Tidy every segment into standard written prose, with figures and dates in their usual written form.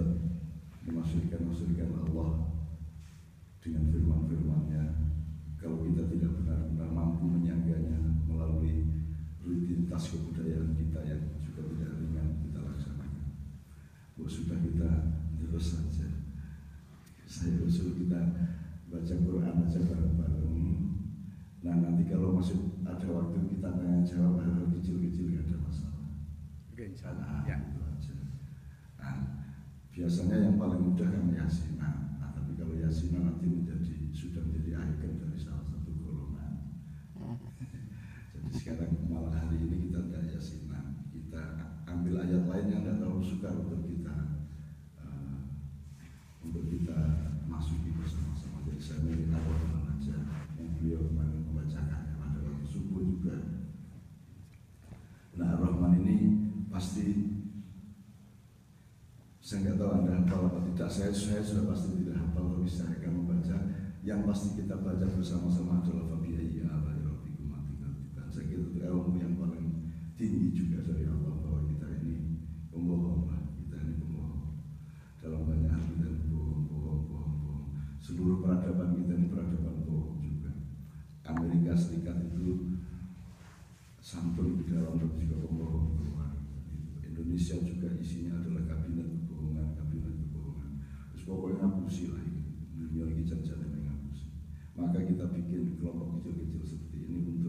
dapat menafsirkan Allah dengan firman-firman-Nya. Kalau kita tidak benar-benar mampu menyangganya melalui rutinitas kebudayaan kita yang juga tidak ringan kita laksanakan. Sudah kita terus saja. Saya usul kita baca Quran aja bareng-bareng. Nah nanti kalau masih ada waktu kita tanya jawab hal-hal kecil-kecil nggak ada masalah. Oke, insyaallah. Ya. Itu aja. Nah, biasanya yang paling mudah kan Yasinah. Nah, tapi kalau Yasinah nanti sudah menjadi ikon dari salah satu golongan. Jadi sekarang malah hari ini kita tidak Yasinah. Kita ambil ayat lain yang tidak terlalu sukar untuk kita masuki bersama-sama. Jadi saya milih Ar-Rahman aja yang beliau kemarin membacakannya pada waktu subuh juga. Nah Ar-Rahman ini pasti saya nggak tahu Anda hafal apa tidak. Saya sudah pasti tidak hafal, tapi saya akan membaca. Yang pasti kita baca bersama-sama adalah Fabi'ayyi ala'i rabbikum tukadziban. Saya kira itu ilmu yang paling tinggi juga dari Allah, bahwa kita ini pembohong lah, kita ini pembohong. Dalam banyak hal kita ini bohong. Seluruh peradaban kita ini peradaban bohong juga. Amerika Serikat itu santun di dalam juga pembohong. Indonesia juga isinya adalah kabinet kebohongan. Terus pokoknya ngapusi lah ini. Dunia lagi jajan yang ngapusi. Maka kita bikin kelompok kecil-kecil seperti ini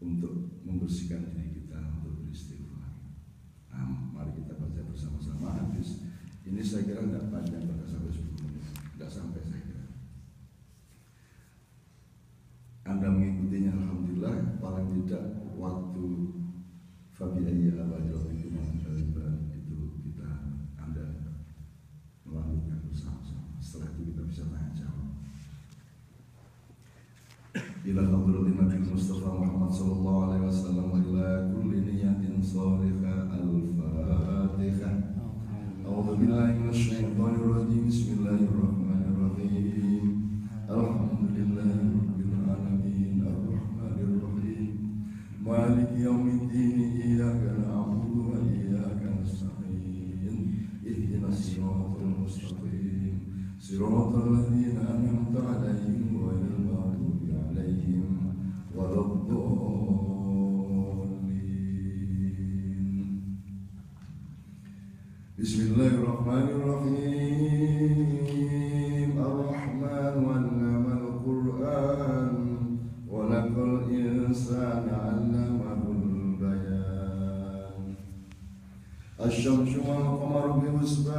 untuk membersihkan diri kita, untuk beristighfar. Nah, mari kita baca bersama-sama. Habis ini saya kira tidak panjang, pada sampai 10 menit, tidak sampai saya kira. Anda mengikutinya alhamdulillah, paling tidak waktu Fabi'ayyi ala'i rabbikum tukadziban itu Anda melakukan bersama-sama. Setelah itu kita bisa tanya jawab. Ila hadratin Nabi Mustafa Muhammad sallallahu alaihi wasallam wa ila kulli niyatin salihah al-Fatihah. A'udzu billahi minasy syaithanir rajim. Bismillahirrahmanirrahim. Alhamdulillahi rabbil alamin arrahmanir rahim maliki yaumiddin iyyaka na'budu wa iyyaka nasta'in ihdinas siratal mustaqim siratal ladzina an'amta 'alaihim ghairil maghdubi 'alaihim waladdallin. Bismillahirrahmanirrahim. Ar-Rahman 'allamal Qur'an wa lakal insana 'allamahul bayan. Asy-syamsu wal qamaru bihusban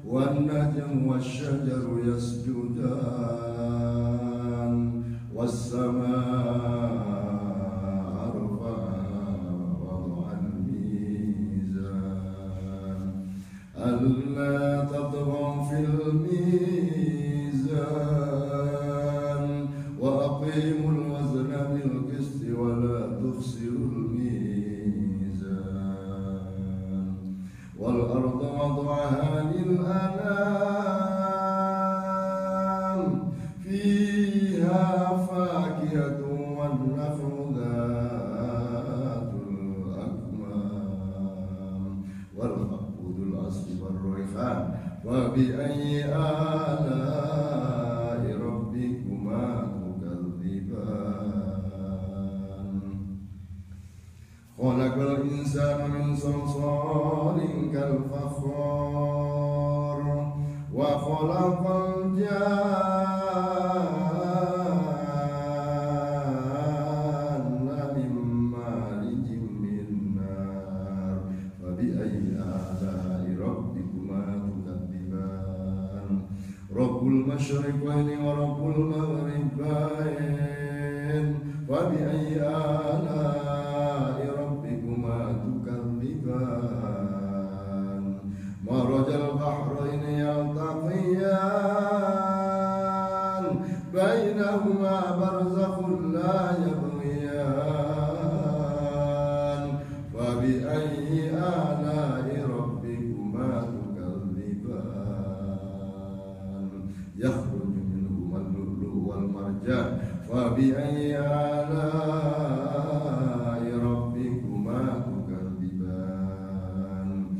wan najmu wasy-syajaru yasjudan was-samaa'a rafa'aha wa wada'al mizan alla tatghaw fil mizan wa aqimul wazna bil qisti wa la tukhsirul mizan wal arda wada'aha lil anam fiha fakihatun wan nakhlu dhatul akmam wal habbu dhul asli war rayhan wa bi ayyi ala'i rabbikuma tukadziban. Khalaqal insana min salsalin kal fakhar wa khalaqal janna min marijin min nar wa bi ayyi ala'i rabbikuma tukadziban. Rabbul masyriqaini wa rabbul maghribain wa bi ayyi ala'i rabbikuma tukadziban. Marajal bahraini yaltaqiyan bainahuma barzakhun la yabghiyan wa bi ayyi ala'i rabbikuma tukadziban. Yakhruju minhuma al-lu'lu'u wal marjan wa bi ayyi ala'i rabbikuma tukadziban.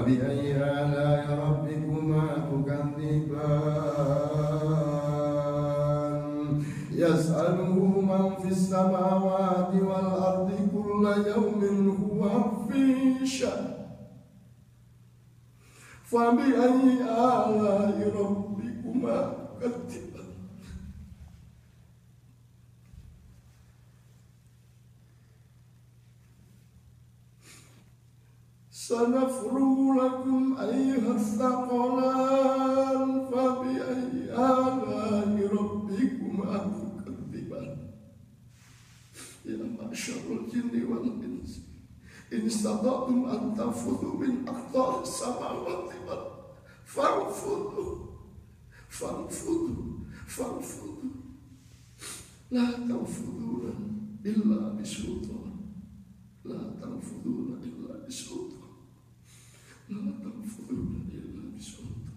فبأي آلاء ربكما تكذبان يسأله من في السماوات والأرض كل يوم هو في شأن فبأي آلاء ربكما تكذبان سنفرغ لكم أيها الثقلان فبأي آلاء ربكما تكذبان يا معشر الجن والإنس إن استطعتم أن تنفذوا من أقطار السماوات والأرض فانفذوا لا تنفذون إلا بسلطان لا تنفذون إلا بسلطان لا تنفذون إلا بسلطان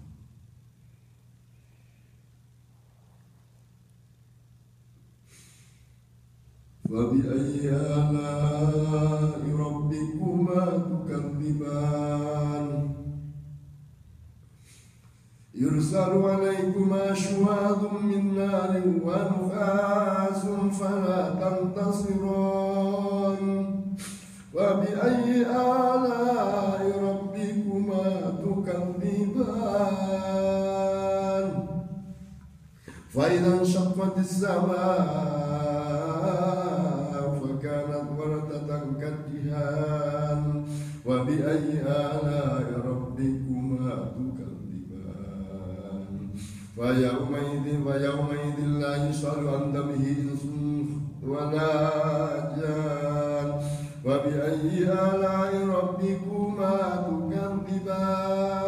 فبأي آلاء ربكما تكذبان يرسل عليكما شواظ من نار ونحاس فلا تنتصران وبأي آلاء ربكما تكذبان فإذا انشقت السماء فكانت وردة كالدهان وبأي آلاء ربكما تكذبان فيومئذ لا يسأل عن ذنبه إنس ولا جان وبأي آلاء ربكما تكذبان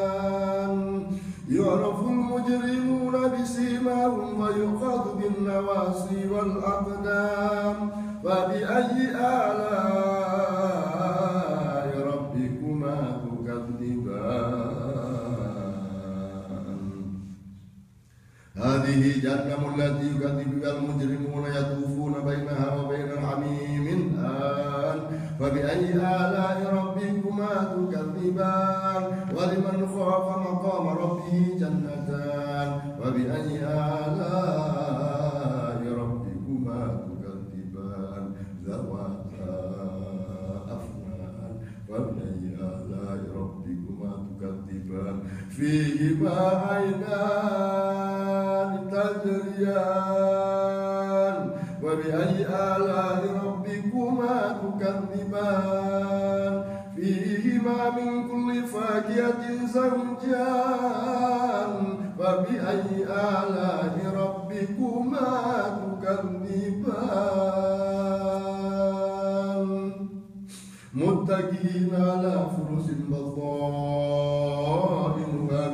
يعرف المجرمون بسيماهم ويؤخذ بالنواصي والأقدام فبأي آلاء ربكما تكذبان هذه جهنم التي يكذب بها المجرمون يطوفون بينها وبين حميم آن فبأي آلاء ربكما تكذبان ولمن خاف مقام ربه جنتان وبأي آلاء ربكما تكذبان ذواتا أفنان وبأي آلاء ربكما تكذبان فيهما عينان تجريان وبأي آلاء ربكما تكذبان فيهما من كل فاكهة زوجان وبأي آلاء ربكما تكذبان متكئين على فرش بطائنها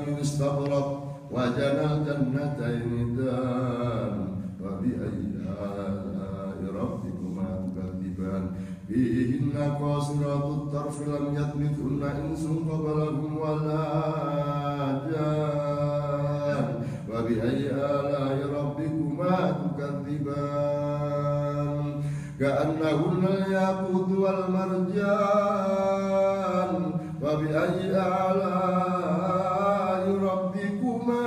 من استبرق وجنى الجنتين دان وبأي آلاء ربكما تكذبان فيهن قاصرات الطرف لم يطمثهن إنس قبلهم ولا جان وبأي آلاء ربكما تكذبان كأنهن الياقوت والمرجان وبأي آلاء ربكما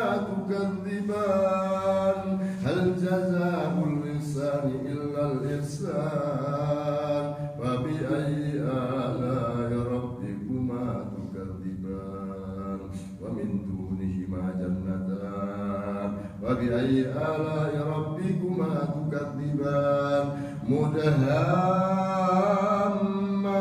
تكذبان هل جزاء الإحسان إلا الإحسان وبأي آلاء ربكما تكذبان ومن دونهما جنتان وبأي آلاء ربكما تكذبان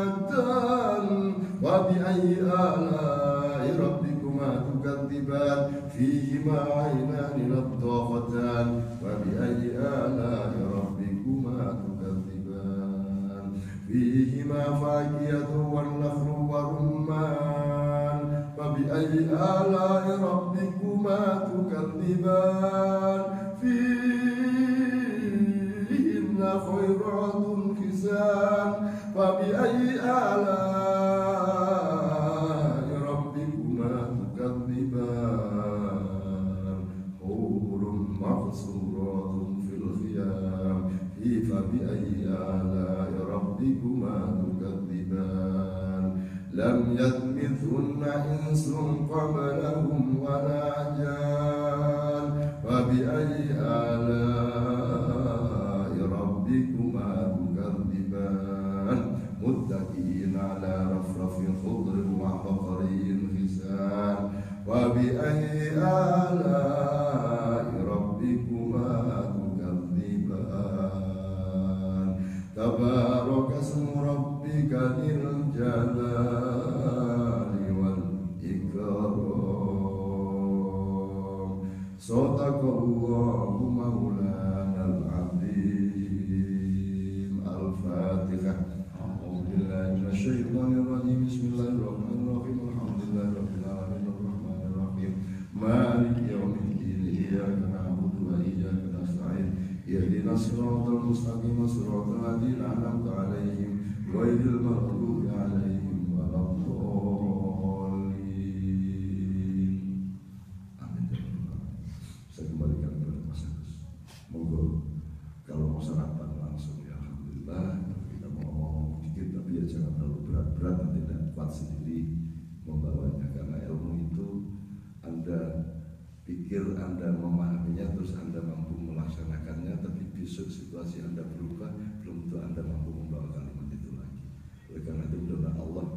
مدهامتان وبأي آلاء ربكما تكذبان فيهما عينان نضاختان وبأي آلاء ربكما تكذبان فيهما فاكهة والنخل والرمان وبأي آلاء ربكما تكذبان فيهن خيرات حسان وبأي آلاء ربكما تكذبان حور مقصورات في الخيام فبأي آلاء ربكما تكذبان لم يطمثهن إنس قبلهم ولا جان فبأي آلاء ربكما تكذبان متكئين على رفرف خضر وعبقري حسان وبأي آلاء ربكما تكذبان تبارك اسم ربك ذي الجلال والإكرام صدق الله مولانا العظيم الفاتحة أعوذ بالله من الشيطان الرجيم بسم الله الرحمن الرحيم الحمد لله رب العالمين الرحمن الرحيم مالك يوم الدين إياك نعبد وإياك نستعين اهدنا الصراط المستقيم صراط الذين أنعمت عليهم غير المغضوب عليهم ولا الضالين. Amin. Saya kembalikan kepada Mas Agus. Monggo kalau mau sarapan langsung ya alhamdulillah. Kita mau ngomong dikit tapi ya jangan terlalu berat-berat, nanti tidak kuat sendiri membawanya karena ilmu itu Anda pikir Anda memahaminya terus Anda mampu melaksanakannya, tapi besok situasi Anda berubah, belum tentu Anda mampu membawa kalimat itu lagi. Oleh karena itu mudah-mudahan Allah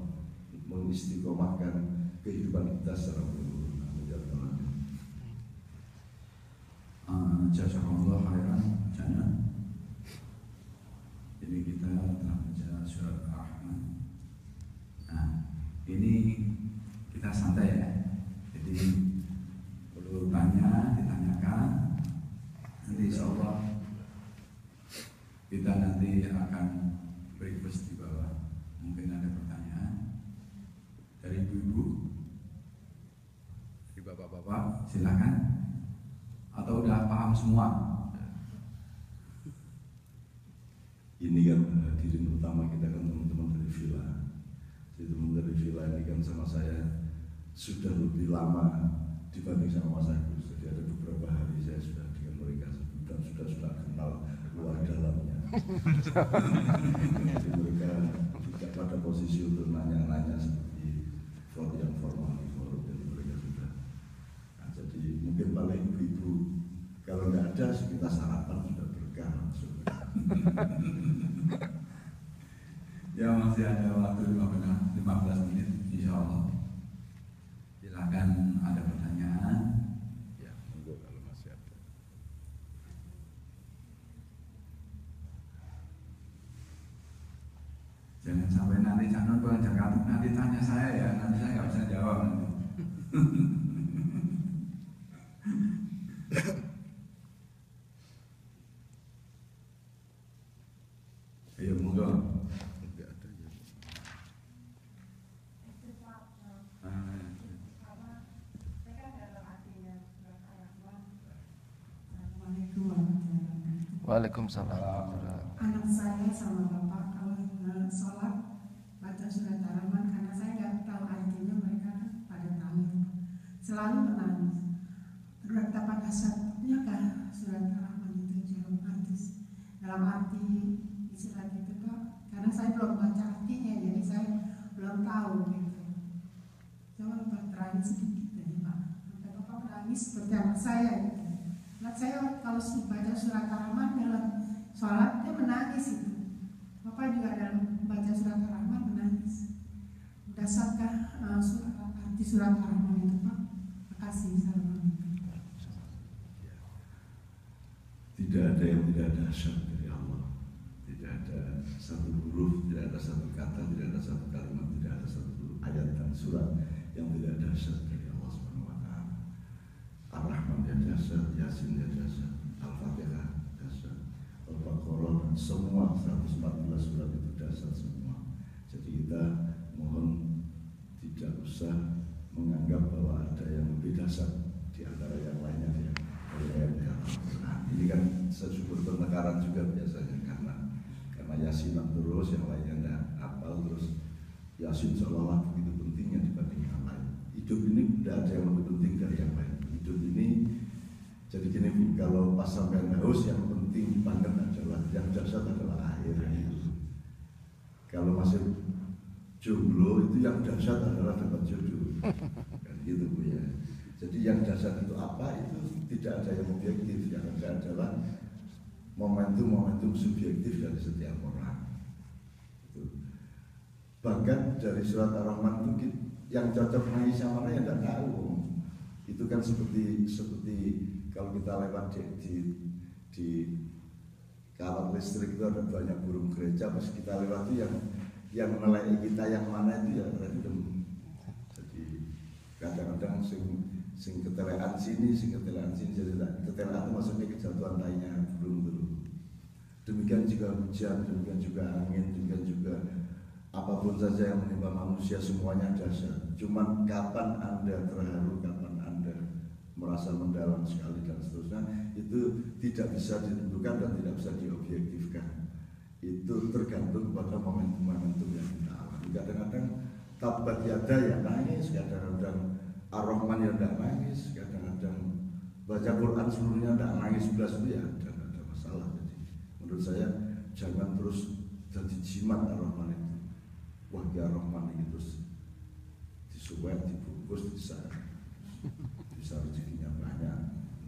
mengistiqomahkan kehidupan kita secara menyeluruh. Jazakallah khairan. Jadi kita telah baca surat Ar-Rahman. Nah, ini kita santai ya. Jadi perlu tanya, ditanyakan. Nanti insya Allah kita nanti akan request di bawah. Mungkin ada pertanyaan dari ibu-ibu, dari bapak-bapak, silakan. Atau udah paham semua? Ini kan hadirin utama kita kan teman-teman dari Villa. Jadi teman dari Villa ini kan sama saya sudah lebih lama dibanding sama Mas Agus. Jadi ada beberapa hari saya sudah dengan mereka dan sudah kenal luar dalamnya. Jadi mereka tidak pada posisi untuk nanya-nanya seperti yang formal di forum, jadi mereka sudah. Nah, jadi mungkin paling ibu-ibu kalau nggak ada kita sarapan sudah berkah langsung. Ya masih ada waktu 15 menit insya Allah. Silakan ada pertanyaan. Ya, monggo kalau masih ada. Jangan sampai nanti Cak Nur Jakarta nanti tanya saya ya, nanti saya nggak bisa jawab nanti. Ayo monggo. Enggak ada ya. Waalaikumsalam. Anak saya sama bapak kalau sholat baca surat Ar-Rahman, karena saya nggak tahu artinya, mereka kan pada tahu selalu menangis. Betapa dahsyatnya kan surat Ar-Rahman itu dalam arti surat itu Pak, karena saya belum baca artinya, jadi saya belum tahu gitu. Coba Bapak terangin sedikit tadi Pak, sampai Bapak menangis seperti anak saya gitu. Anak saya kalau baca surat Ar-Rahman dalam sholat dia menangis itu. Bapak juga dalam baca surat Ar-Rahman menangis. Dasatkah arti surat Ar-Rahman itu Pak? Terima kasih. Assalamualaikum. Tidak ada yang tidak dahsyat dari Allah. Tidak ada satu huruf, tidak ada satu kata, tidak ada satu kalimat, tidak ada satu ayat dan surat yang tidak dahsyat dari Allah Subhanahu wa taala. Ar-Rahman ya dahsyat, Yasin ya dahsyat, Al-Fatihah dahsyat, Al-Baqarah, semua 114 surat itu dahsyat semua. Jadi kita mohon tidak usah menganggap bahwa ada yang lebih dahsyat di antara yang lainnya ya. Nah, ini kan sesubur penekaran juga biasanya karena Yasinan terus, yang lainnya enggak apal, terus Yasin seolah-olah begitu pentingnya dibanding yang lain. Hidup ini tidak ada yang lebih penting dari yang lain. Hidup ini jadi gini Bu, kalau pas sampai haus yang penting banget adalah yang dahsyat adalah air. Kalau masih jomblo itu yang dahsyat adalah dapat jodoh. Kan gitu Bu ya. Jadi yang dahsyat itu apa? Itu tidak ada yang objektif, yang ada adalah momentum-momentum subjektif dari setiap orang. Itu. Bahkan dari surat Ar-Rahman itu yang cocok nangis yang mana ya tidak tahu. Itu kan seperti kalau kita lewat di kawat listrik itu ada banyak burung gereja, pas kita lewat itu yang menilai kita yang mana itu ya random. Jadi kadang-kadang sing ketelean sini, jadi ketelean itu maksudnya kejatuhan lainnya burung dulu. Demikian juga hujan, demikian juga angin, demikian juga apapun saja yang menimpa manusia semuanya dahsyat. Cuman kapan Anda terharu, kapan Anda merasa mendalam sekali dan seterusnya, itu tidak bisa ditentukan dan tidak bisa diobjektifkan. Itu tergantung pada momentum-momentum yang kita alami. Kadang-kadang tabat yada ya nangis, kadang-kadang Ar-Rahman ya tidak nangis, kadang-kadang baca Quran seluruhnya tidak nangis 11 ya, dan ada masalah. Jadi menurut saya jangan terus jadi jimat Ar-Rahman itu. Wah ya Ar-Rahman itu terus disuwet, dibungkus, bisa rezekinya banyak.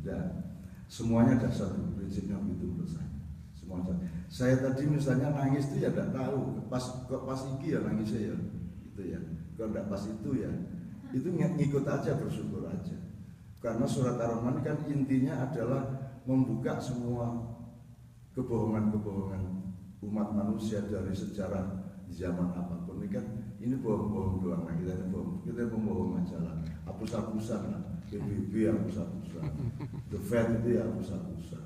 Dan semuanya dasar prinsipnya begitu menurut saya. Semuanya. Saya tadi misalnya nangis itu ya tidak tahu, pas iki ya nangisnya ya, itu ya. Kalau tidak pas itu ya, itu ngikut aja, bersyukur aja. Karena surat Ar-Rahman kan intinya adalah membuka semua kebohongan-kebohongan umat manusia dari sejarah zaman apapun. Ini kan ini bohong-bohong doang, nah kita ini bohong, kita membohong aja lah, hapus-hapusan lah, PBB hapus-hapusan, The Fed itu ya hapus-hapusan,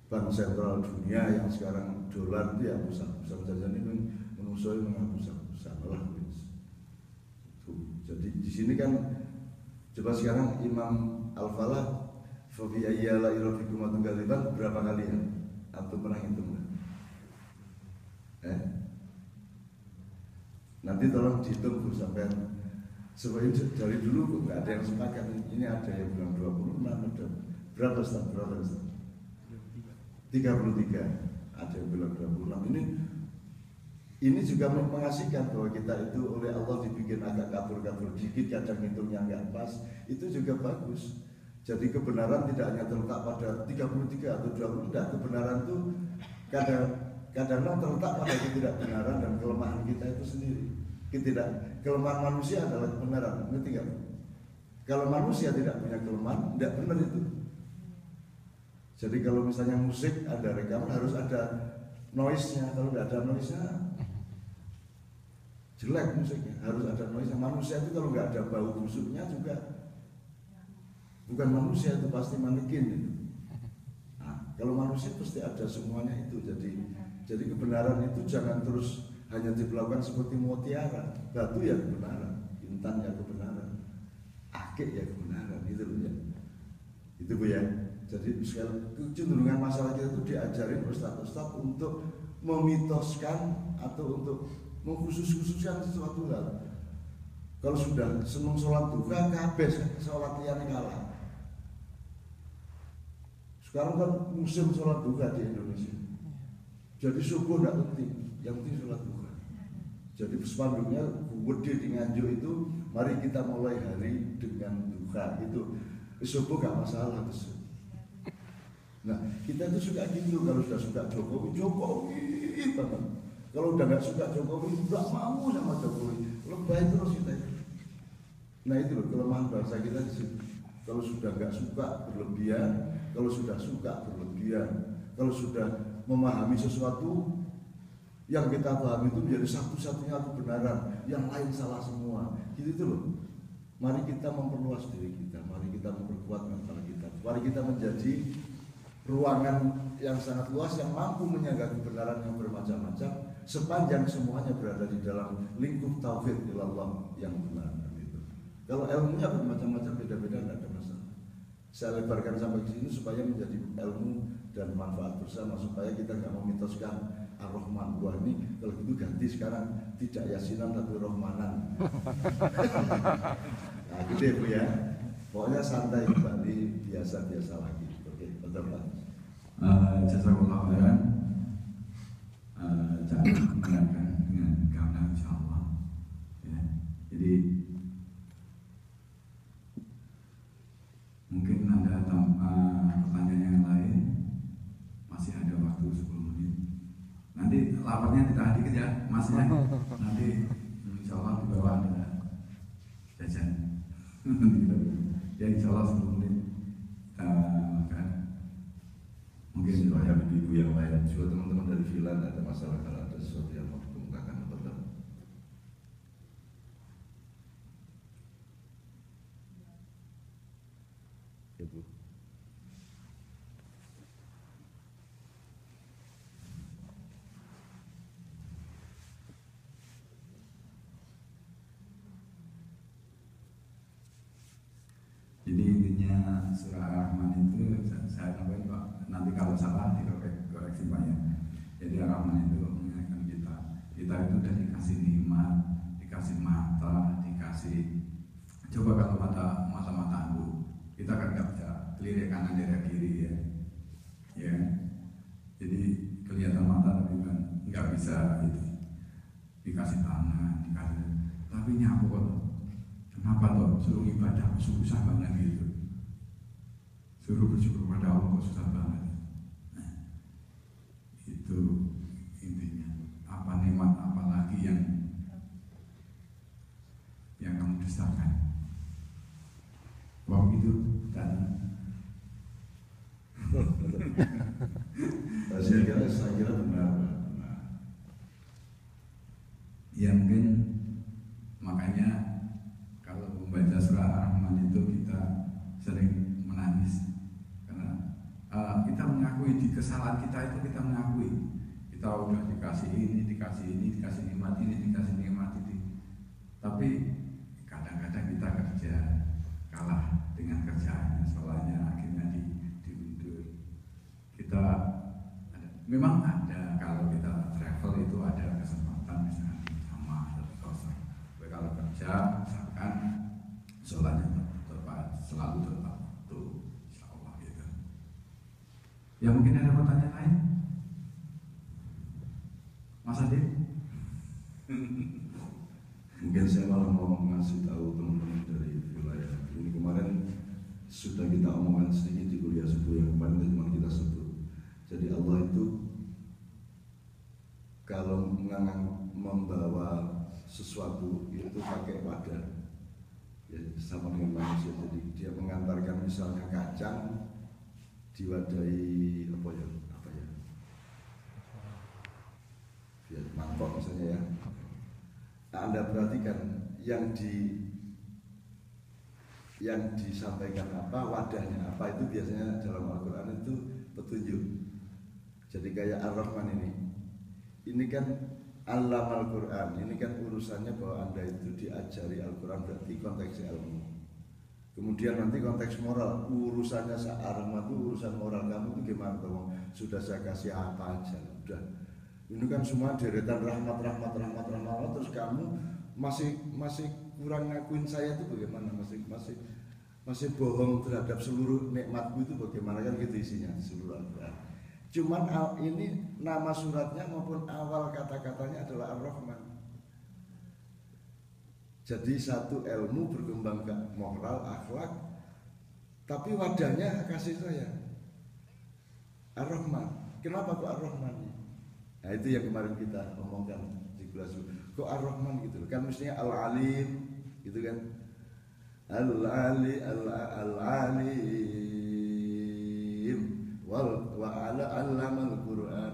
Bank Sentral Dunia yang sekarang dolar itu ya hapus-hapusan, jajan ini menusoi menghapus-hapusan lah. Jadi di sini kan coba sekarang Imam Al-Falah Fabi ayyala irafikum atungaliban berapa kali ya? Atau pernah hitung nggak? Nanti tolong dihitung Bu sampai sebenarnya dari dulu nggak ada yang sepakat. Ini ada yang bilang 26, ada berapa Ustaz? 33. Ada yang bilang 26. Ini juga mengasihkan bahwa kita itu oleh Allah dibikin agak kabur-kabur dikit, kadang hitungnya nggak pas, itu juga bagus. Jadi kebenaran tidak hanya terletak pada 33 atau 20, enggak. Kebenaran itu kadang-kadang terletak pada ketidakbenaran dan kelemahan kita itu sendiri. Kelemahan manusia adalah kebenaran, ngerti nggak? Kalau manusia tidak punya kelemahan, tidak benar itu. Jadi kalau misalnya musik ada rekaman harus ada noise-nya, kalau tidak ada noise-nya jelek musiknya, harus ada noise-nya. Manusia itu kalau nggak ada bau busuknya juga bukan manusia, itu pasti manekin itu. Nah, kalau manusia pasti ada semuanya itu. Jadi kebenaran itu jangan terus hanya diperlakukan seperti mutiara, batu ya kebenaran, intan ya kebenaran, akik ya kebenaran, itu loh ya. Itu Bu ya. Jadi kecenderungan masalah kita itu diajarin ustaz-ustaz untuk memitoskan atau untuk mengkhusus-khususkan sesuatu hal. Kalau sudah senang sholat duha, kabeh sholat liyane kalah. Sekarang kan musim sholat duha di Indonesia. Jadi subuh tidak penting, yang penting sholat duha. Jadi spanduknya gede di Nganjuk itu, mari kita mulai hari dengan duha. Itu subuh gak masalah. Nah, kita itu suka gitu. Kalau sudah suka Jokowi banget. Kalau udah nggak suka Jokowi, nggak mau sama Jokowi, lebay terus kita itu. Nah itu loh kelemahan bangsa kita di situ. Kalau sudah nggak suka berlebihan, kalau sudah suka berlebihan, kalau sudah memahami sesuatu yang kita pahami itu menjadi satu-satunya kebenaran, yang lain salah semua. Gitu itu loh. Mari kita memperluas diri kita, mari kita memperkuat mental kita, mari kita menjadi ruangan yang sangat luas yang mampu menyangga kebenaran yang bermacam-macam sepanjang semuanya berada di dalam lingkup tauhid ilallah yang benar. Gitu. Kalau ilmunya bermacam-macam beda-beda tidak ada masalah. Saya lebarkan sampai ke sini supaya menjadi ilmu dan manfaat bersama, supaya kita nggak memitoskan Ar-Rahman. Wah ini kalau gitu ganti sekarang tidak yasinan tapi Rahmanan. Nah gitu ya Bu ya. Pokoknya santai kembali, biasa-biasa lagi. Oke, betul Pak. Jazakallah khairan. Jangan mendengarkan dengan karena insya Allah ya masnya nanti insya Allah di bawah ada jajan. Ya insya Allah 10 menit kita makan. Mungkin supaya ibu yang lain juga teman-teman dari Filan ada masalah kalau ada sesuatu yang mau dikemukakan atau tidak. Ibu. Jadi intinya surah Ar-Rahman itu saya tambahin Pak, nanti kalau salah dikoreksi Pak ya. Jadi Ar-Rahman itu mengingatkan kita itu udah dikasih nikmat, dikasih mata, dikasih. Coba kalau mata Bu, kita kan nggak bisa lirik kanan lirik kiri ya. Jadi kelihatan mata tapi kan nggak bisa itu. Dikasih tangan, tapi nyapu kok. Kenapa toh suruh ibadah susah banget gitu, suruh bersyukur pada Allah kok susah banget. Nah, itu intinya. Apa nikmat apa lagi yang kamu dustakan? Wah itu dan saya kira benar. Ya mungkin makanya kalau membaca surah Ar-Rahman itu kita sering menangis karena kita mengakui di kesalahan kita itu, kita mengakui kita udah dikasih ini, dikasih nikmat ini, dikasih nikmat ini, tapi kadang-kadang kita kerja kalah dengan kerjaannya, soalnya akhirnya diundur. Kita memang ada kalau kita travel itu ada kesempatan misalnya sama atau kosong. Tapi kalau kerja misalkan sholatnya tepat, selalu tepat waktu, insya Allah gitu. Ya mungkin ada pertanyaan lain, Mas Adi? Mungkin saya malah mau ngasih tahu teman-teman dari wilayah ini. Kemarin sudah kita omongkan sedikit di kuliah subuh yang kemarin teman kita sebut. Jadi Allah itu kalau membawa sesuatu itu pakai wadah, ya sama dengan manusia. Jadi dia mengantarkan misalnya kacang diwadahi apa ya mangkok misalnya ya. Nah, Anda perhatikan yang disampaikan apa, wadahnya apa, itu biasanya dalam Al-Quran itu petunjuk. Jadi kayak Ar-Rahman ini kan Alam Al-Quran, ini kan urusannya bahwa Anda itu diajari Al-Quran, berarti konteksnya ilmu. Kemudian nanti konteks moral, urusannya Ar-Rahman itu urusan moral kamu itu gimana? Sudah saya kasih apa aja, udah. Ini kan semua deretan rahmat, terus kamu masih kurang ngakuin saya itu bagaimana? Masih bohong terhadap seluruh nikmatku itu bagaimana, kan gitu isinya seluruh Al-Quran. Cuman ini nama suratnya maupun awal kata-katanya adalah Ar-Rahman. Jadi satu ilmu berkembang ke moral, akhlak, tapi wadahnya kasih sayang. Ar-Rahman. Kenapa kok Ar-Rahman? Nah itu yang kemarin kita omongkan di kelas. Kok Ar-Rahman gitu? Kan mestinya Al-Alim gitu kan. Al-Alim wa allama al-Quran,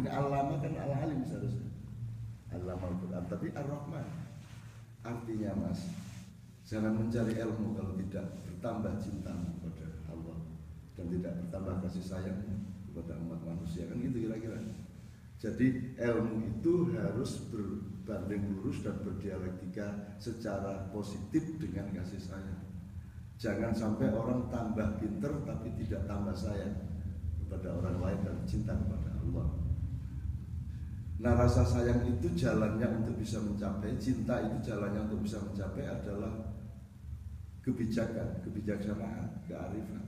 allama kan Al-Alim seharusnya. Allama al-Quran, tapi Ar-Rahman. Artinya Mas, jangan mencari ilmu kalau tidak bertambah cinta kepada Allah dan tidak bertambah kasih sayang kepada umat manusia, kan gitu kira-kira. Jadi ilmu itu harus berbanding lurus dan berdialektika secara positif dengan kasih sayang. Jangan sampai orang tambah pinter tapi tidak tambah sayang kepada orang lain dan cinta kepada Allah. Nah rasa sayang itu jalannya untuk bisa mencapai, cinta itu jalannya untuk bisa mencapai adalah kebijaksanaan, kearifan.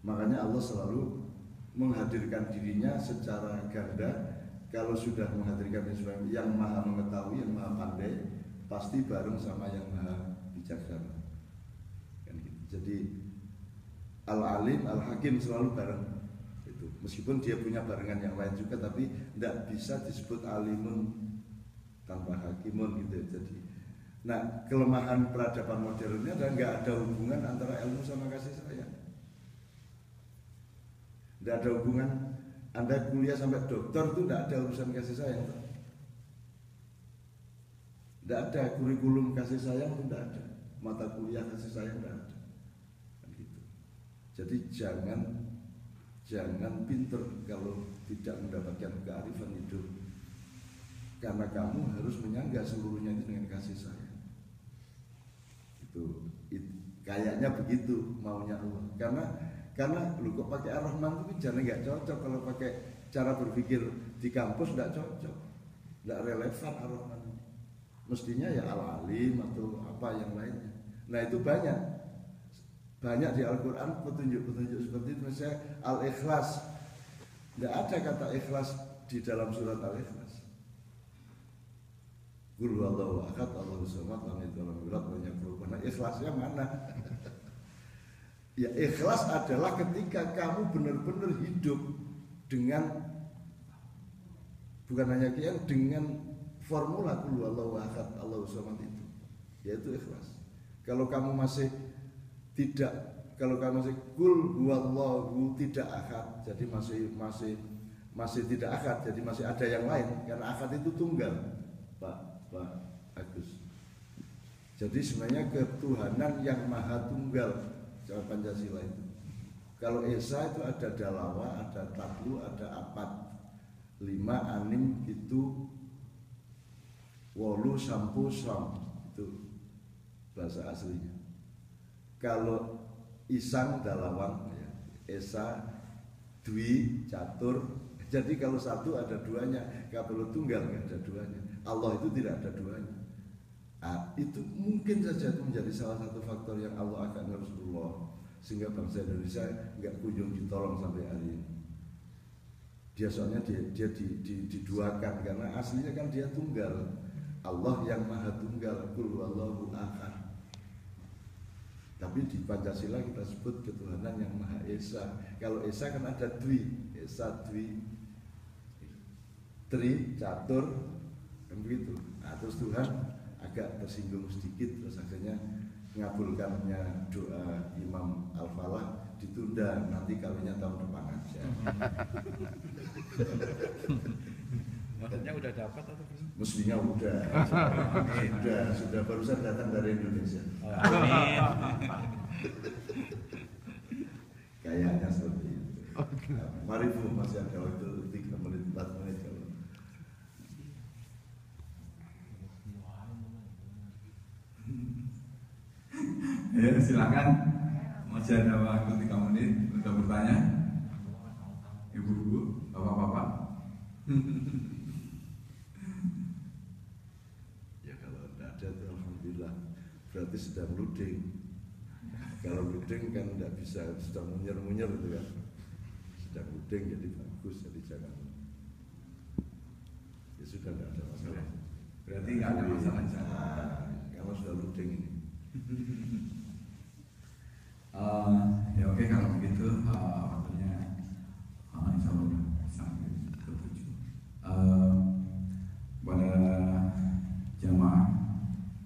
Makanya Allah selalu menghadirkan dirinya secara ganda. Kalau sudah menghadirkan yang maha mengetahui, yang maha pandai, pasti bareng sama yang maha bijaksana. Kan gitu. Jadi Al-Alim, Al-Hakim selalu bareng. Itu Meskipun dia punya barengan yang lain juga, tapi tidak bisa disebut alimun tanpa hakimun gitu. Jadi, nah kelemahan peradaban modern ini adalah nggak ada hubungan antara ilmu sama kasih sayang. Tidak ada hubungan. Anda kuliah sampai doktor itu tidak ada urusan kasih sayang. Tidak ada kurikulum kasih sayang, tidak ada mata kuliah kasih sayang, tidak ada. Gitu. Jadi jangan pinter kalau tidak mendapatkan kearifan hidup, karena kamu harus menyangga seluruhnya itu dengan kasih sayang. Itu kayaknya begitu maunya Allah. Karena lu kok pakai Ar-Rahman itu jangan nggak cocok. Kalau pakai cara berpikir di kampus nggak cocok, nggak relevan Ar-Rahman. Mestinya ya Al-Alim atau apa yang lainnya. Nah itu banyak di Al-Quran petunjuk-petunjuk seperti itu. Misalnya Al-Ikhlas, tidak ada kata ikhlas di dalam surat Al-Ikhlas. Qul huwallahu ahad, Allahus samad, lam yalid walam yulad walam yakul lahu kufuwan ahad. Ikhlasnya mana? Ya ikhlas adalah ketika kamu benar-benar hidup dengan, bukan hanya kian, dengan formula qul huwallahu ahad, Allahus samad itu, yaitu ikhlas. Kalau kamu masih qul huwallahu tidak ahad, jadi masih tidak ahad, jadi masih ada yang lain, karena ahad itu tunggal, Pak Agus. Jadi sebenarnya ketuhanan yang maha tunggal cara Pancasila itu. Kalau Esa itu ada dalawa, ada tablu, ada apat, 5 anim itu, wolu sampu sam, itu bahasa aslinya. Kalau Isang dalawang, ya, Esa dwi catur. Jadi kalau satu ada duanya, kalau tunggal nggak ada duanya. Allah itu tidak ada duanya. Itu mungkin saja itu menjadi salah satu faktor yang Allah akan Rasulullah, sehingga bangsa Indonesia nggak kunjung ditolong sampai hari ini. Dia soalnya dia diduakan, karena aslinya kan dia tunggal. Allah yang maha tunggal, qul huwallahu ahad. Tapi di Pancasila kita sebut ketuhanan yang maha esa. Kalau esa kan ada dwi, esa dwi, tri, catur, kan begitu. Nah, terus Tuhan agak tersinggung sedikit, terus akhirnya mengabulkannya doa Imam Al-Falah ditunda, nanti kawinnya tahun depan aja. Maksudnya udah dapat atau belum? Mestinya udah. Sudah barusan datang dari Indonesia. Amin. Kayaknya seperti itu. Mari Bu, masih ada waktu 3 menit 4 menit kalau. Ya silakan, masih ada waktu 3 menit untuk bertanya. Ibu-ibu, bapak-bapak. Ya kalau tidak ada itu alhamdulillah, berarti sedang luding. Kalau luding kan tidak bisa, sedang munyer-munyer itu kan. Sedang luding jadi bagus, jadi jangan. Ya sudah tidak ada masalah. Berarti nggak ada masalah. Kalau sudah luding ini. Ya oke, kalau begitu waktunya insya Allah sampai ke 7. Pada jamaah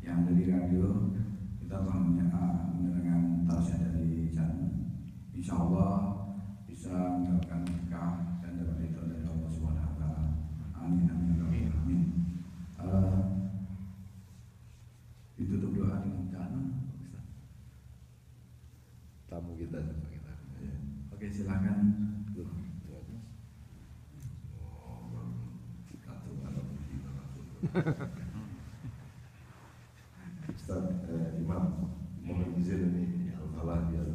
yang ada di radio, kita telah mendengarkan tausiah dari channel. Insya Allah bisa mendapatkan berkah dan dapat itu dari Allah Subhanahu Wa Taala. Amin amin amin amin. Ditutup doa dengan channel. Tamu kita coba kita. Ya. Oke silakan. Ustaz Imam mohon izin ini Al-Falah biar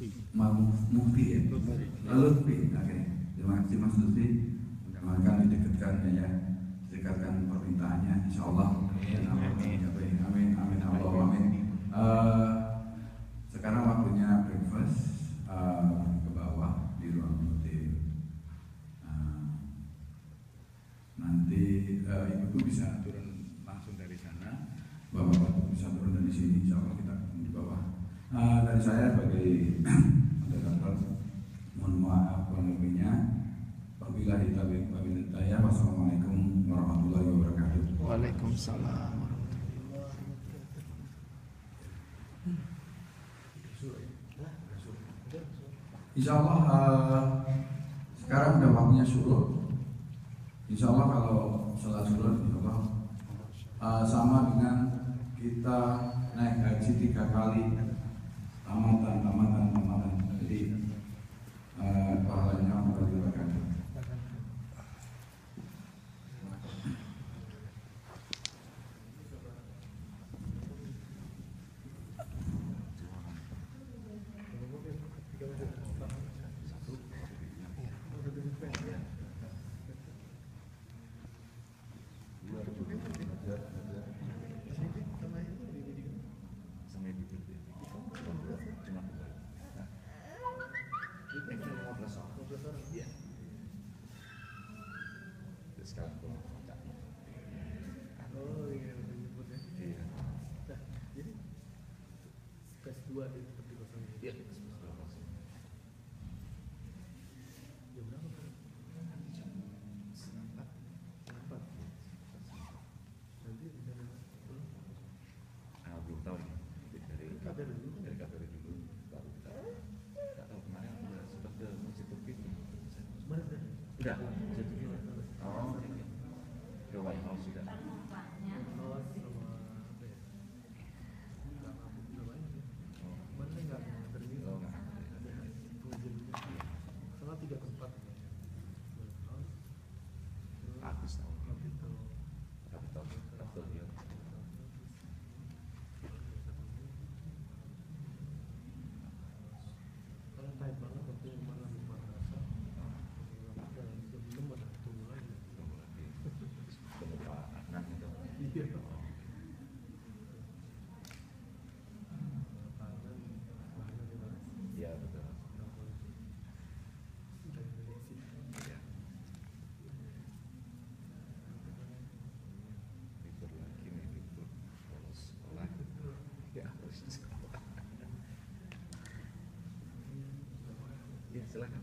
Mufti ya. Lutfi. Oke. Terima kasih Mas Lutfi. Mudah-mudahan didekatkan ya. Dekatkan permintaannya, insya Allah. Amin. Allah amin. Sekarang waktunya breakfast ke bawah di ruang hotel. Nanti ibu bisa turun langsung dari sana, bapak bisa turun dari sini, insya Allah kita ketemu di bawah. Dari saya sebagai moderator, mohon maaf kurang lebihnya. Wabillahi taufiq wal hidayah. Wassalamualaikum warahmatullahi wabarakatuh. Waalaikumsalam. Insya Allah sekarang udah waktunya surut. Insya Allah kalau sholat surut, insya Allah sama dengan kita naik haji 3 kali tamatan. Jadi pahalanya berlipat. Sudah. Oh, ke White House sudah. Bagus tahu. Betul ya. Ya, silakan.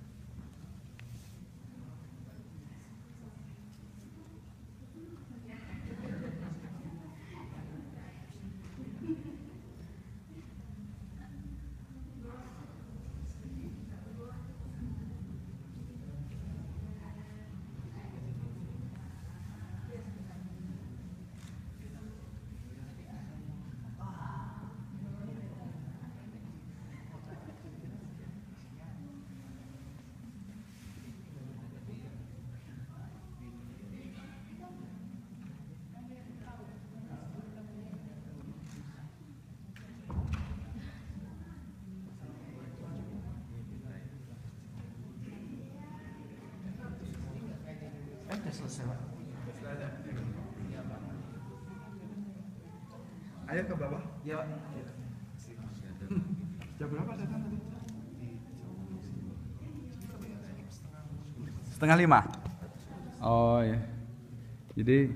Sudah selesai, Pak. Ayo ke bawah. Ya, Pak. Jam berapa datang tadi? 4:30. Oh ya. Jadi